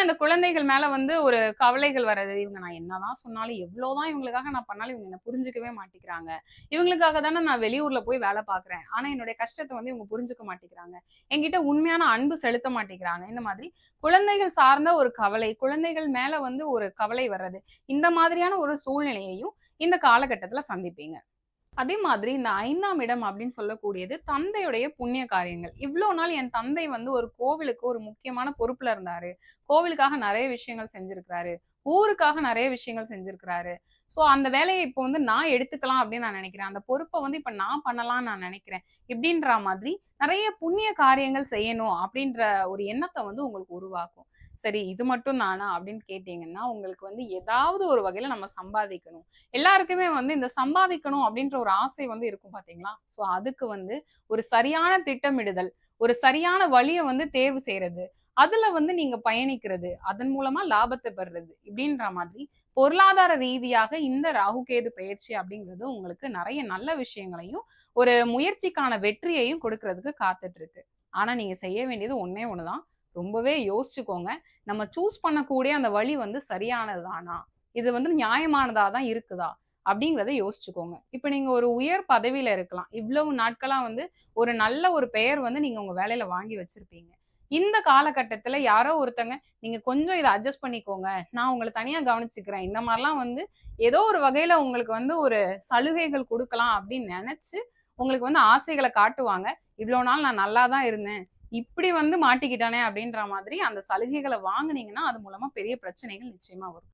அந்த குழந்தைகள் மேல வந்து ஒரு கவலைகள் வர்றது. இவங்க நான் என்னதான் சொன்னாலும், எவ்வளோதான் இவங்களுக்காக நான் பண்ணாலும் இவங்க என்ன புரிஞ்சுக்கவே மாட்டேங்கிறாங்க. இவங்களுக்காக தானே நான் வெளியூர்ல போய் வேலை பார்க்குறேன். ஆனா என்னுடைய கஷ்டத்த வந்து இவங்க புரிஞ்சுக்க மாட்டேங்கிறாங்க. என்கிட்ட உண்மையான அன்பு செலுத்த மாட்டேங்கிறாங்க. இந்த மாதிரி குழந்தைகள் சார்ந்த ஒரு கவலை, குழந்தைகள் மேல வந்து ஒரு கவலை வர்றது. இந்த மாதிரியான ஒரு சூழ்நிலையையும் இந்த காலகட்டத்துல சந்திப்பீங்க. அதே மாதிரி இந்த 5ஆம் இடம் அப்படின்னு சொல்லக்கூடியது தந்தையுடைய புண்ணிய காரியங்கள். இவ்ளோ நாள் என் தந்தை வந்து ஒரு கோவிலுக்கு ஒரு முக்கியமான பொறுப்புல இருந்தாரு. கோவிலுக்காக நெறைய விஷயங்கள் செஞ்சிருக்கிறாரு. ஊருக்காக நெறைய விஷயங்கள் செஞ்சிருக்கிறாரு. ஸோ அந்த வேலைய இப்போ வந்து நான் எடுத்துக்கலாம் அப்படின்னு நான் நெனைக்கிறேன். அந்த பொறுப்ப வந்து இப்ப நான் பண்ணலாம்னு நான் நெனைக்கிறேன். இப்படின்ற மாதிரி நெறைய புண்ணிய காரியங்கள் செய்யணும் அப்படின்ற ஒரு எண்ணத்த வந்து உங்களுக்கு உருவாக்கும். சரி இது மட்டும் தானா அப்படின்னு கேட்டீங்கன்னா, உங்களுக்கு வந்து ஏதாவது ஒரு வகையில நம்ம சம்பாதிக்கணும். எல்லாருக்குமே வந்து இந்த சம்பாதிக்கணும் அப்படின்ற ஒரு ஆசை வந்து இருக்கும் பாத்தீங்களா? ஸோ அதுக்கு வந்து ஒரு சரியான திட்டமிடுதல், ஒரு சரியான வழிய வந்து தேர்வு செய்றது, அதுல வந்து நீங்க பயணிக்கிறது, அதன் மூலமா லாபத்த பெறுறது, இப்படின்ற மாதிரி பொருளாதார ரீதியாக இந்த ராகு கேது பெயர்ச்சி அப்படிங்கிறது உங்களுக்கு நெறைய நல்ல விஷயங்களையும், ஒரு முயற்சிக்கான வெற்றியையும் கொடுக்கறதுக்கு காத்துட்டு இருக்கு. ஆனா நீங்க செய்ய வேண்டியது ஒண்ணே ஒண்ணு தான். ரொம்பவே யோசிச்சுக்கோங்க. நம்ம சூஸ் பண்ணக்கூடிய அந்த வழி வந்து சரியானது தானா? இது வந்து நியாயமானதா தான் இருக்குதா? அப்படிங்கிறத யோசிச்சுக்கோங்க. இப்ப நீங்க ஒரு உயர் பதவியில இருக்கலாம். இவ்வளவு நாட்களா வந்து ஒரு நல்ல ஒரு பெயர் வந்து நீங்க உங்க வேலையில வாங்கி வச்சிருப்பீங்க. இந்த காலகட்டத்துல யாரோ ஒருத்தங்க, "நீங்க கொஞ்சம் இத அட்ஜஸ்ட் பண்ணிக்கோங்க. நான் உங்கள தனியா கவனிச்சுக்கிறேன்." இந்த மாரிலாம் வந்து ஏதோ ஒரு வகையில உங்களுக்கு வந்து ஒரு சலுகைகள் குடுக்கலாம் அப்படின்னு நெனச்சு, உங்களுக்கு வந்து ஆசைகள காட்டுவாங்க. "இவ்வளோ நாள் நான் நல்லா தான் இருந்தேன். இப்படி வந்து மாட்டிக்கிட்டானே!" அப்படின்ற மாதிரி அந்த சலுகைகள வாங்குனீங்கன்னா, அது மூலமா பெரிய பிரச்சனைகள் நிச்சயமா வரும்.